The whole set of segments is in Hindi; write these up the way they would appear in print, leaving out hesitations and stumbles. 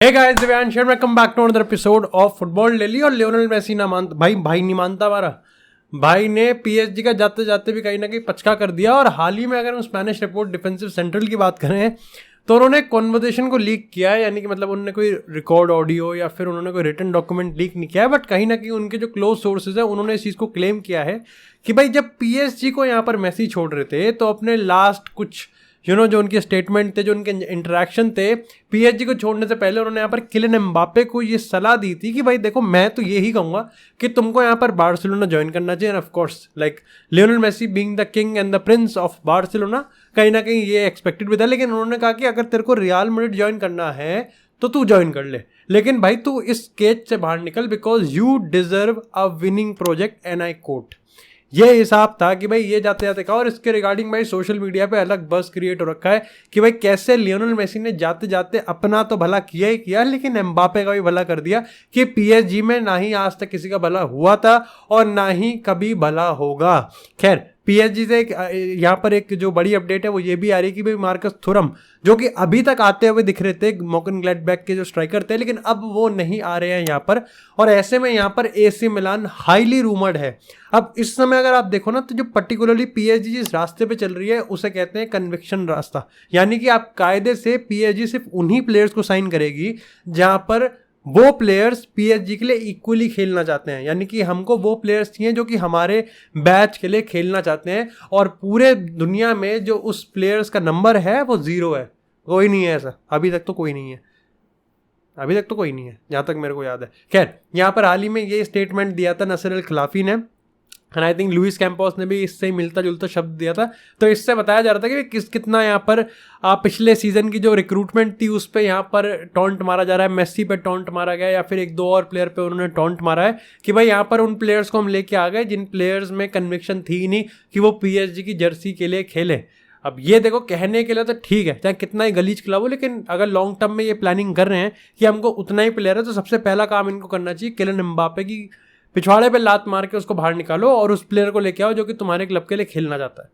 Hey guys, Divyansh here, welcome back to another episode of Football Daily। और लियोनेल मेसी ना मानता भाई नहीं मानता हमारा भाई ने पीएसजी का जाते जाते भी कहीं ना कहीं पचका कर दिया। और हाल ही में अगर हम स्पेनिश रिपोर्ट डिफेंसिव सेंट्रल की बात करें तो उन्होंने कॉन्वर्सेशन को लीक किया है, यानी कि मतलब उन्होंने कोई रिकॉर्ड ऑडियो या फिर उन्होंने कोई रिटन डॉक्यूमेंट लीक नहीं किया है, बट कहीं ना कहीं उनके जो क्लोज सोर्सेज है उन्होंने इस चीज़ को क्लेम किया है कि भाई जब पीएसजी को यहाँ पर मेसी छोड़ रहे थे तो अपने लास्ट कुछ जो उनके स्टेटमेंट थे, जो उनके इंटरेक्शन थे पीएसजी को छोड़ने से पहले, उन्होंने यहाँ पर किलियन एम्बापे को ये सलाह दी थी कि भाई देखो मैं तो यही कहूँगा कि तुमको यहाँ पर बार्सिलोना ज्वाइन करना चाहिए। And of course like Lionel Messi being the king and the prince of Barcelona, कहीं ना कहीं ये एक्सपेक्टेड भी था। लेकिन उन्होंने कहा कि अगर तेरे को रियल मैड्रिड ज्वाइन करना है तो तू ज्वाइन कर ले, लेकिन भाई तू इस केज से बाहर निकल because you deserve a winning project. And I quote, ये हिसाब था कि भाई ये जाते जाते कहा। और इसके रिगार्डिंग भाई सोशल मीडिया पे अलग बस क्रिएट हो रखा है कि भाई कैसे लियोनेल मेसी ने जाते जाते अपना तो भला किया ही किया, लेकिन एम्बापे का भी भला कर दिया कि पीएसजी में ना ही आज तक किसी का भला हुआ था और ना ही कभी भला होगा। खैर पीएसजी से यहाँ पर एक जो बड़ी अपडेट है वो ये भी आ रही है कि भाई मार्कस थुरम, जो कि अभी तक आते हुए दिख रहे थे मॉन्चेनग्लैडबैक के जो स्ट्राइकर थे, लेकिन अब वो नहीं आ रहे हैं यहाँ पर। और ऐसे में यहाँ पर एसी मिलान हाईली रूमर्ड है। अब इस समय अगर आप देखो ना तो जो पर्टिकुलरली पीएसजी जिस रास्ते पे चल रही है उसे कहते हैं कन्विक्शन रास्ता, यानी कि आप कायदे से पीएसजी सिर्फ उन्हीं प्लेयर्स को साइन करेगी जहाँ पर वो प्लेयर्स पीएसजी के लिए इक्वली खेलना चाहते हैं, यानी कि हमको वो प्लेयर्स चाहिए जो कि हमारे बैच के लिए खेलना चाहते हैं। और पूरे दुनिया में जो उस प्लेयर्स का नंबर है वो 0 है, कोई नहीं है ऐसा, अभी तक तो कोई नहीं है, जहाँ तक मेरे को याद है। खैर यहाँ पर हाल ही में ये स्टेटमेंट दिया था नसर अल खिलाफी ने, and I think Luis Campos ने भी इससे मिलता जुलता शब्द दिया था। तो इससे बताया जा रहा था कि कितना यहाँ पर पिछले सीजन की जो रिक्रूटमेंट थी उस पर यहाँ पर टॉन्ट मारा जा रहा है, मेसी पे टॉन्ट मारा गया या फिर एक दो और प्लेयर पे उन्होंने टॉन्ट मारा है कि भाई यहाँ पर उन प्लेयर्स को हम लेके आ गए जिन प्लेयर्स में कन्विक्शन थी ही नहीं कि वो पीएसजी की जर्सी के लिए खेले। अब ये देखो कहने के लिए तो ठीक है, चाहे कितना ही गलीज क्लब हो, लेकिन अगर लॉन्ग टर्म में ये प्लानिंग कर रहे हैं कि हमको उतना ही प्लेयर है तो सबसे पहला काम इनको करना चाहिए किलियन एम्बापे की पिछवाड़े पे लात मार के उसको बाहर निकालो और उस प्लेयर को लेके आओ जो कि तुम्हारे क्लब के लिए खेलना चाहता है।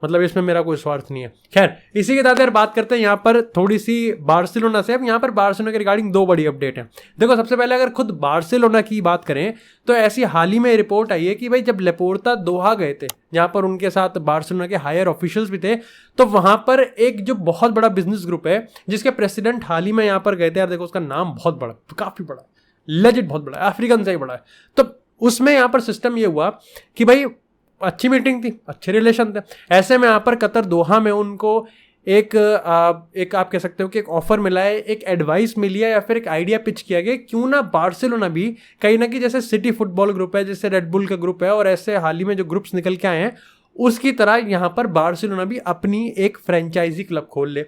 मतलब इसमें मेरा कोई स्वार्थ नहीं है। खैर इसी के साथ यार बात करते हैं यहाँ पर थोड़ी सी बार्सिलोना से। अब यहाँ पर बार्सिलोना के रिगार्डिंग 2 बड़ी अपडेट हैं। देखो सबसे पहले अगर खुद बार्सिलोना की बात करें तो ऐसी हाल ही में रिपोर्ट आई है कि भाई जब लेपोर्ता दोहा गए थे, जहाँ पर उनके साथ बार्सिलोना के हायर ऑफिशियल्स भी थे, तो वहाँ पर एक जो बहुत बड़ा बिजनेस ग्रुप है जिसके प्रेसिडेंट हाल ही में यहाँ पर गए थे। यार देखो उसका नाम बहुत बड़ा, काफ़ी बड़ा, लेजेंड बहुत बड़ा, अफ्रीकन से ही बड़ा है। तो उसमें यहाँ पर सिस्टम ये हुआ कि भाई अच्छी मीटिंग थी, अच्छे रिलेशन थे। ऐसे में यहाँ पर कतर दोहा में उनको एक आप कह सकते हो कि एक ऑफर मिला है, एक एडवाइस मिली है या फिर एक आइडिया पिच किया गया, क्यों ना बार्सिलोना भी कहीं ना कहीं जैसे सिटी फुटबॉल ग्रुप है, जैसे रेडबुल का ग्रुप है और ऐसे हाल ही में जो ग्रुप्स निकल के आए हैं उसकी तरह यहाँ पर बार्सिलोना भी अपनी एक फ्रेंचाइजी क्लब खोल ले।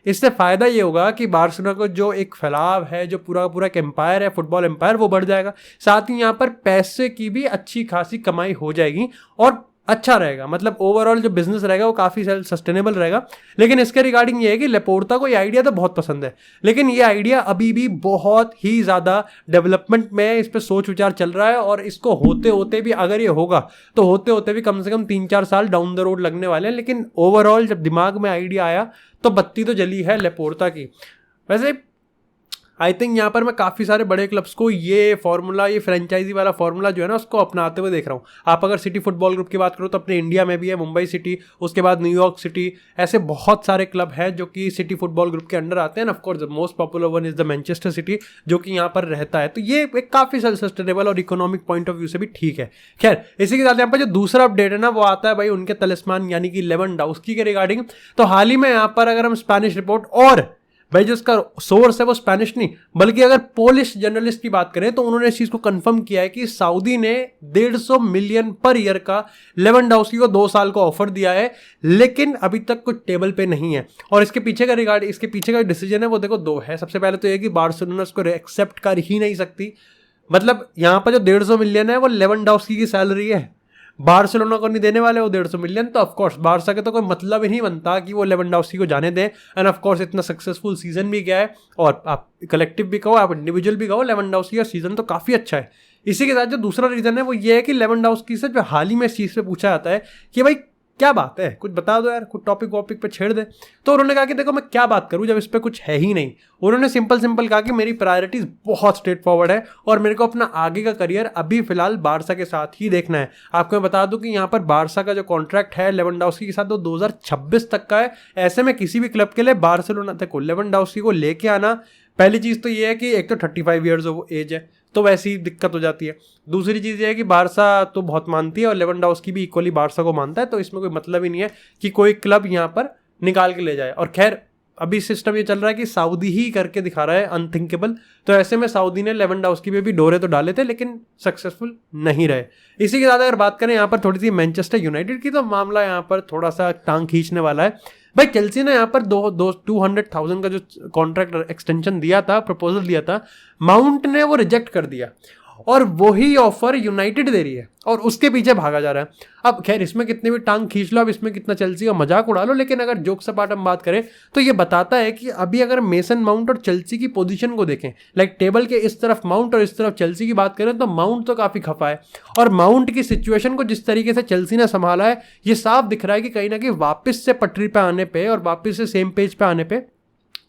इससे फ़ायदा ये होगा कि बार्सिलोना को जो एक फैलाव है, जो पूरा एक एम्पायर है, फुटबॉल एम्पायर, वो बढ़ जाएगा। साथ ही यहाँ पर पैसे की भी अच्छी खासी कमाई हो जाएगी और अच्छा रहेगा, मतलब ओवरऑल जो बिजनेस रहेगा वो काफ़ी सस्टेनेबल रहेगा। लेकिन इसके रिगार्डिंग ये है कि लेपोर्ता को ये आइडिया तो बहुत पसंद है, लेकिन ये आइडिया अभी भी बहुत ही ज़्यादा डेवलपमेंट में है, इस पर सोच विचार चल रहा है। और इसको होते होते भी अगर ये होगा तो होते होते भी कम से कम 3-4 साल डाउन द रोड लगने वाले हैं। लेकिन ओवरऑल जब दिमाग में आइडिया आया तो बत्ती तो जली है लेपोर्ता की। वैसे आई थिंक यहाँ पर मैं काफ़ी सारे बड़े क्लब्स को ये फार्मूला, ये फ्रेंचाइजी वाला फार्मूला जो है ना उसको अपनाते हुए देख रहा हूँ। आप अगर सिटी फुटबॉल ग्रुप की बात करो तो अपने इंडिया में भी है मुंबई सिटी, उसके बाद न्यूयॉर्क सिटी, ऐसे बहुत सारे क्लब हैं जो कि सिटी फुटबॉल ग्रुप के अंडर आते हैं। Of course the most popular one is the Manchester city जो कि यहाँ पर रहता है। तो ये एक काफ़ी सस्टेनेबल और इकोनॉमिक पॉइंट ऑफ व्यू से भी ठीक है। खैर इसी के साथ यहाँ पर जो दूसरा अपडेट है ना वो आता है भाई उनके तलिस्मान यानी कि लेवेंडोव्स्की के रिगार्डिंग। तो हाल ही में यहाँ पर अगर हम स्पेनिश रिपोर्ट, और भाई जिसका सोर्स है वो स्पेनिश नहीं बल्कि अगर पोलिश जर्नलिस्ट की बात करें तो उन्होंने इस चीज को कंफर्म किया है कि सऊदी ने 150 मिलियन पर ईयर का लेवेंडोव्स्की को 2 साल का ऑफर दिया है, लेकिन अभी तक कुछ टेबल पे नहीं है। और इसके पीछे का डिसीजन है वो देखो 2 है। सबसे पहले तो ये कि बार्सिलोना उसको एक्सेप्ट कर ही नहीं सकती, मतलब यहाँ पर जो 150 मिलियन है वो लेवेंडोव्स्की की सैलरी है, बार्सिलोना को नहीं देने वाले वो 150 मिलियन। तो ऑफकोर्स बार्सा के तो कोई मतलब ही नहीं बनता कि वो लेवेंडोव्स्की को जाने दें। एंड ऑफकोर्स इतना सक्सेसफुल सीजन भी गया है, और आप कलेक्टिव भी कहो आप इंडिविजुअल भी कहो, लेवेंडोव्स्की का सीजन तो काफ़ी अच्छा है। इसी के साथ जो दूसरा रीज़न है वो ये है कि लेवेंडोव्स्की से जो हाल ही में इस चीज़ पे पूछा जाता है कि भाई क्या बात है, कुछ बता दो यार, कुछ टॉपिक वॉपिक पे छेड़ दे। तो उन्होंने कहा कि देखो मैं क्या बात करूं जब इस पे कुछ है ही नहीं। उन्होंने सिंपल कहा कि मेरी प्रायोरिटीज बहुत स्ट्रेट फॉरवर्ड है और मेरे को अपना आगे का करियर अभी फिलहाल बारसा के साथ ही देखना है। आपको मैं बता दूं कि यहाँ पर बारसा का जो कॉन्ट्रैक्ट है लेवेंडोव्स्की के साथ वो 2026 तक का है। ऐसे में किसी भी क्लब के लिए बार्सिलोना तक को लेवेंडोव्स्की को लेके आना, पहली चीज़ तो ये है कि एक तो 35 ईयर्स ऑफ एज है, तो वैसी ही दिक्कत हो जाती है। दूसरी चीज़ ये है कि बारसा तो बहुत मानती है और लेवेंडोव्स्की भी इक्वली बारसा को मानता है, तो इसमें कोई मतलब ही नहीं है कि कोई क्लब यहाँ पर निकाल के ले जाए। और खैर अभी सिस्टम ये चल रहा है कि सऊदी ही करके दिखा रहा है अनथिंकेबल, तो ऐसे में सऊदी ने लेवेंडोव्स्की पे भी डोरे तो डाले थे लेकिन सक्सेसफुल नहीं रहे। इसी के साथ अगर बात करें यहाँ पर थोड़ी सी मैनचेस्टर यूनाइटेड की, तो मामला यहाँ पर थोड़ा सा टांग खींचने वाला है। भाई चेल्सी ने यहाँ पर 200,000 का जो कॉन्ट्रैक्ट एक्सटेंशन दिया था, प्रपोजल दिया था, माउंट ने वो रिजेक्ट कर दिया और वही ऑफर यूनाइटेड दे रही है और उसके पीछे भागा जा रहा है। अब खैर इसमें कितने भी टांग खींच लो, अब इसमें कितना चेल्सी का मजाक उड़ा लो, लेकिन अगर जोक सपाट हम बात करें तो ये बताता है कि अभी अगर मेसन माउंट और चेल्सी की पोजीशन को देखें, लाइक टेबल के इस तरफ माउंट और इस तरफ चेल्सी की बात करें, तो माउंट तो काफ़ी खफा है और माउंट की सिचुएशन को जिस तरीके से चेल्सी ने संभाला है, ये साफ दिख रहा है कि कहीं ना कहीं वापस से पटरी पे आने पे और वापस से सेम पेज पे आने पे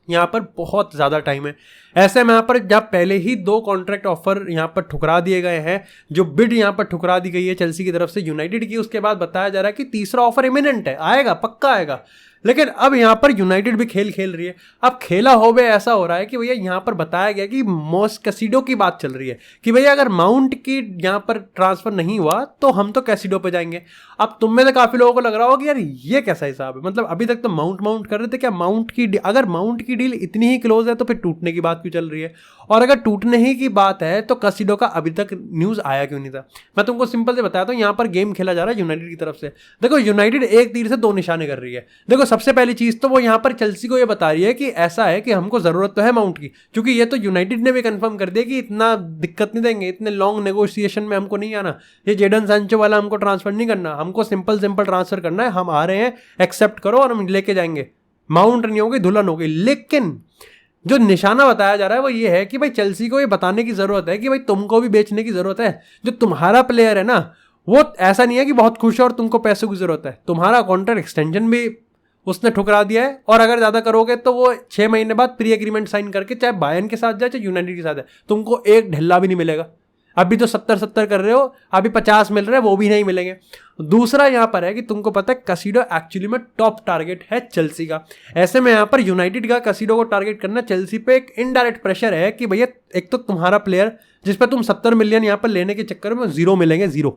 यहाँ पर बहुत ज़्यादा टाइम है। ऐसे में यहाँ पर जब पहले ही 2 कॉन्ट्रैक्ट ऑफर यहाँ पर ठुकरा दिए गए हैं, जो बिड यहाँ पर ठुकरा दी गई है चेल्सी की तरफ से यूनाइटेड की, उसके बाद बताया जा रहा है कि तीसरा ऑफर इमिनेंट है, आएगा, पक्का आएगा। लेकिन अब यहाँ पर यूनाइटेड भी खेल खेल रही है। अब खेला हो बे ऐसा हो रहा है कि भैया यहाँ पर बताया गया कि मोस कैसिडो की बात चल रही है कि भैया अगर माउंट की यहाँ पर ट्रांसफर नहीं हुआ तो हम तो कैसिडो पे जाएंगे। अब तुम में से काफ़ी लोगों को लग रहा होगा कि यार ये कैसा हिसाब है, मतलब अभी तक तो माउंट कर रहे थे, क्या माउंट की अगर माउंट की डील इतनी ही क्लोज है तो फिर टूटने की बात क्यों चल रही है? और अगर टूटने ही की बात है तो कैसिडो का अभी तक न्यूज़ आया क्यों नहीं था? मैं तुमको सिंपल से बताया, तो यहाँ पर गेम खेला जा रहा है यूनाइटेड की तरफ से। देखो यूनाइटेड एक तीर से 2 निशाने कर रही है। देखो सबसे पहली चीज़ तो वो यहाँ पर चेल्सी को ये बता रही है कि ऐसा है कि हमको ज़रूरत तो है माउंट की, क्योंकि ये तो यूनाइटेड ने भी कंफर्म कर दिया कि इतना दिक्कत नहीं देंगे, इतने लॉन्ग नेगोशिएशन में हमको नहीं आना, ये जेडन सैंचो वाला हमको ट्रांसफर नहीं करना, हमको सिंपल ट्रांसफर करना है, हम आ रहे हैं, एक्सेप्ट करो और हम लेके जाएंगे। माउंट नहीं होगी, दुल्हन होगी। लेकिन जो निशाना बताया जा रहा है वो ये है कि भाई चेल्सी को ये बताने की जरूरत है कि भाई तुमको भी बेचने की जरूरत है। जो तुम्हारा प्लेयर है ना, वो ऐसा नहीं है कि बहुत खुश है और तुमको पैसों की जरूरत है, तुम्हारा कॉन्ट्रैक्ट एक्सटेंशन भी उसने ठुकरा दिया है और अगर ज़्यादा करोगे तो वो 6 महीने बाद प्री एग्रीमेंट साइन करके चाहे बायर्न के साथ जाए चाहे यूनाइटेड के साथ है, तुमको एक ढिल्ला भी नहीं मिलेगा। अभी तो 70-70 कर रहे हो, अभी 50 मिल रहे हैं, वो भी नहीं मिलेंगे। दूसरा यहाँ पर है कि तुमको पता है कैसिडो एक्चुअली में टॉप टारगेट है चेल्सी का। ऐसे में यहाँ पर यूनाइटेड का कैसिडो को टारगेट करना चेल्सी पे एक इनडायरेक्ट प्रेशर है कि भैया एक तो तुम्हारा प्लेयर जिस पर तुम 70 मिलियन यहाँ पर लेने के चक्कर में 0 मिलेंगे, 0।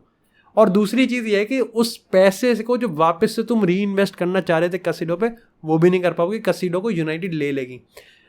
और दूसरी चीज़ ये है कि उस पैसे को जो वापस से तुम री इन्वेस्ट करना चाह रहे थे कैसिडो पे, वो भी नहीं कर पाओगे, कैसिडो को यूनाइटेड ले लेगी।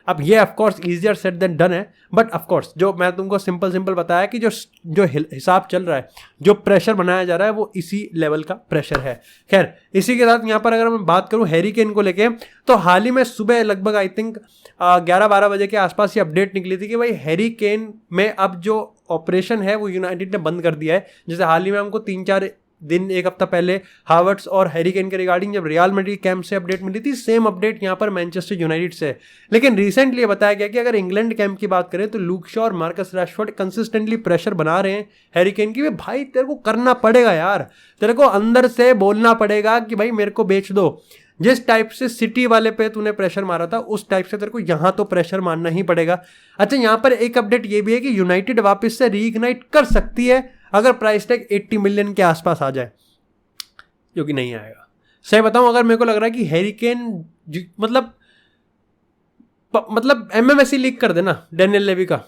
अब ये of course easier said than done है, बट ऑफकोर्स जो मैं तुमको सिंपल बताया कि जो हिसाब चल रहा है, जो प्रेशर बनाया जा रहा है, वो इसी लेवल का प्रेशर है। खैर इसी के साथ यहाँ पर अगर मैं बात करूँ हैरी केन को लेके, तो हाल ही में सुबह लगभग आई थिंक 11-12 बजे के आसपास ये अपडेट निकली थी कि भाई हैरी केन में अब जो ऑपरेशन है वो यूनाइटेड ने बंद कर दिया है। जैसे हाल ही में हमको 3-4 दिन, एक हफ्ता पहले हावर्ट्स और हैरी केन के रिगार्डिंग जब रियल मैड्रिड कैंप से अपडेट मिली थी, सेम अपडेट यहाँ पर मैनचेस्टर यूनाइटेड से। लेकिन रिसेंटली बताया गया कि अगर इंग्लैंड कैंप की बात करें तो लूक शॉ और मार्कस रैशफोर्ड कंसिस्टेंटली प्रेशर बना रहे हैं हैरी केन की, भाई तेरे को करना पड़ेगा यार, तेरे को अंदर से बोलना पड़ेगा कि भाई मेरे को बेच दो। जिस टाइप से सिटी वाले पे तूने प्रेशर मारा था उस टाइप से तेरे को यहाँ तो प्रेशर मारना ही पड़ेगा। अच्छा यहाँ पर एक अपडेट ये भी है कि यूनाइटेड वापस से रीइग्नाइट कर सकती है अगर प्राइस टैग 80 मिलियन के आसपास आ जाए, जो कि नहीं आएगा। सही बताऊं, अगर मेरे को लग रहा है कि हैरी केन मतलब MMSC लीक कर देना डैनियल लेवी का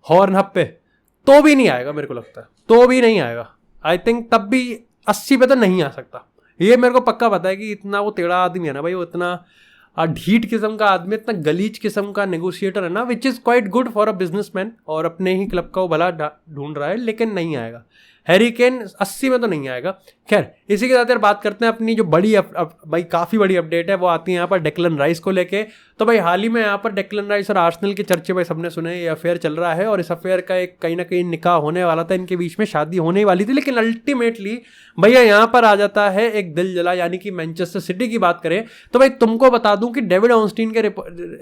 हॉर्न हब पे, तो भी नहीं आएगा, मेरे को लगता है तो भी नहीं आएगा। आई थिंक तब भी 80 पे तो नहीं आ सकता, ये मेरे को पक्का पता है कि इतना वो टेढ़ा आदमी है ना भाई, वो इतना ढीठ किस्म का आदमी, इतना गलीज किस्म का नेगोशिएटर है ना, which is quite good for a businessman, और अपने ही क्लब का वो भला ढूंढ रहा है, लेकिन नहीं आएगा। हैरी केन 80 में तो नहीं आएगा। खैर इसी के साथ यार बात करते हैं अपनी जो बड़ी भाई काफ़ी बड़ी अपडेट है, वो आती है यहाँ पर डेक्लन राइस को लेके। तो भाई हाल ही में यहाँ पर डेक्लन राइस और आर्सेनल के चर्चे भाई सबने सुने, ये अफेयर चल रहा है और इस अफेयर का एक कहीं ना कहीं निकाह होने वाला था, इनके बीच में शादी होने वाली थी, लेकिन अल्टीमेटली भैया यहाँ पर आ जाता है एक दिल जला, यानी कि मैनचेस्टर सिटी की बात करें तो भाई तुमको बता दूं कि डेविड ऑनस्टीन के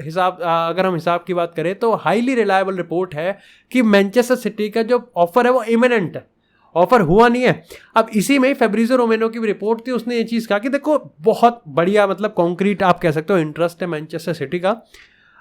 हिसाब, अगर हम हिसाब की बात करें तो हाईली रिलायबल रिपोर्ट है कि मैनचेस्टर सिटी का जो ऑफर है वो इमिनेंट है ऑफर हुआ नहीं है। अब इसी में फेब्रिजो रोमेनो की भी रिपोर्ट थी, उसने ये चीज़ कहा कि देखो बहुत बढ़िया मतलब कॉन्क्रीट आप कह सकते हो इंटरेस्ट है मैनचेस्टर सिटी का।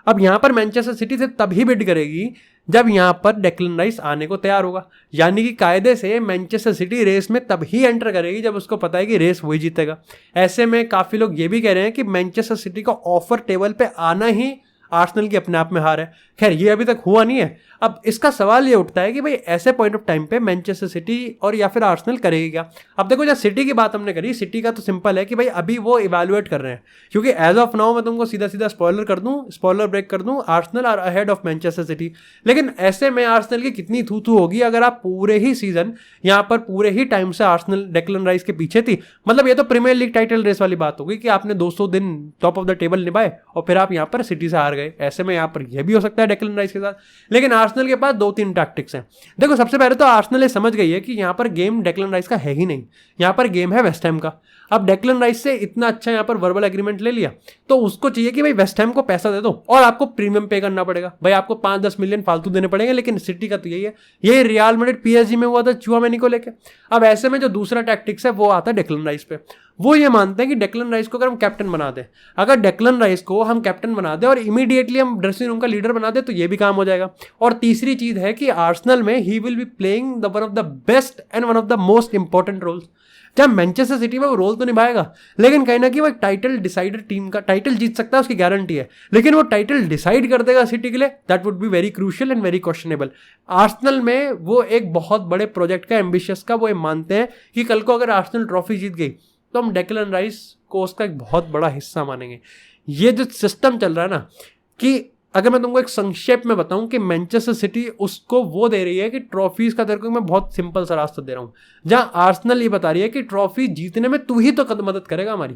अब यहाँ पर मैनचेस्टर सिटी से तभी बिड करेगी जब यहाँ पर डेक्लन राइस आने को तैयार होगा, यानी कि कायदे से मैनचेस्टर सिटी रेस में तभी एंटर करेगी जब उसको पता है कि रेस वही जीतेगा। ऐसे में काफ़ी लोग ये भी कह रहे हैं कि मैनचेस्टर सिटी का ऑफर टेबल पे आना ही आर्सेनल की अपने आप में हार है। खैर ये अभी तक हुआ नहीं है। अब इसका सवाल ये उठता है कि भाई ऐसे पॉइंट ऑफ टाइम पे मैनचेस्टर सिटी और या फिर आर्सेनल करेगी क्या। अब देखो जब सिटी की बात हमने करी, सिटी का तो सिंपल है कि भाई अभी वो इवैल्यूएट कर रहे हैं, क्योंकि एज ऑफ नाउ मैं तुमको सीधा सीधा स्पॉइलर ब्रेक कर दूं, Arsenal are ahead of Manchester City. लेकिन ऐसे में आर्सेनल की कितनी थू थू होगी अगर आप पूरे ही सीजन यहाँ पर पूरे ही टाइम से आर्सेनल डेक्लन राइस के पीछे थी। मतलब ये तो प्रीमियर लीग टाइटल रेस वाली बात होगी कि आपने 200 दिन टॉप ऑफ द टेबल निभाए और फिर आप यहाँ पर सिटी से हार गए। ऐसे में यहाँ पर यह भी हो सकता है डेक्लन राइस के साथ। लेकिन आर्सेनल के पास 2-3 टैक्टिक्स हैं। देखो सबसे पहले तो आर्सेनल ये समझ गई है कि यहाँ पर गेम डेक्लन राइस का है ही नहीं, यहाँ पर गेम है वेस्ट हैम का। अब डेक्लन राइस से इतना अच्छा यहाँ पर वर्बल एग्रीमेंट ले लिया तो उसको चाहिए कि भाई वेस्ट हैम को पैसा दे दो और आपको प्रीमियम पे करना पड़ेगा। भाई आपको 5-10 मिलियन फालतू देने पड़ेंगे। लेकिन सिटी का तो यही है, ये रियल मैड्रिड पीएसजी में हुआ था चुआमेनी को लेकर। अब ऐसे में जो दूसरा टैक्टिक्स है वो आता है डेक्लन राइस पे। वो ये मानते हैं कि डेक्लन राइस को अगर हम कैप्टन बना दें, अगर डेक्लन राइस को हम कैप्टन बना दें और इमीडिएटली हम ड्रेसिंग रूम का लीडर बना दें तो ये भी काम हो जाएगा। और तीसरी चीज है कि आर्सेनल में he will be playing the one of the best and one of the most important roles. जब मैनचेस्टर सिटी में वो रोल तो निभाएगा, लेकिन कहीं ना कहीं वो एक टाइटल डिसाइडर, टीम का टाइटल जीत सकता है उसकी गारंटी है, लेकिन वो टाइटल डिसाइड कर देगा सिटी के लिए, that would be very crucial and very questionable. Arsenal में वो एक बहुत बड़े प्रोजेक्ट का, एम्बिशियस का, वो ये मानते हैं कि कल को अगर आर्सेनल ट्रॉफी जीत गई तो हम डेक्लन राइस को उसका एक बहुत बड़ा हिस्सा मानेंगे। ये जो सिस्टम चल रहा है ना, कि अगर मैं तुमको एक संक्षेप में बताऊं कि मैनचेस्टर सिटी उसको वो दे रही है कि ट्रॉफीज का तेरे को मैं बहुत सिंपल सा रास्ता दे रहा हूं, जहां आर्सेनल ये बता रही है कि ट्रॉफी जीतने में तू ही तो मदद करेगा हमारी।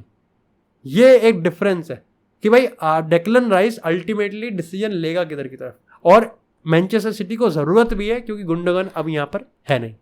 ये एक डिफरेंस है कि भाई डेक्लन राइस अल्टीमेटली डिसीजन लेगा किधर की तरफ, और मैनचेस्टर सिटी को जरूरत भी है क्योंकि गुंडोगन अब यहां पर है नहीं।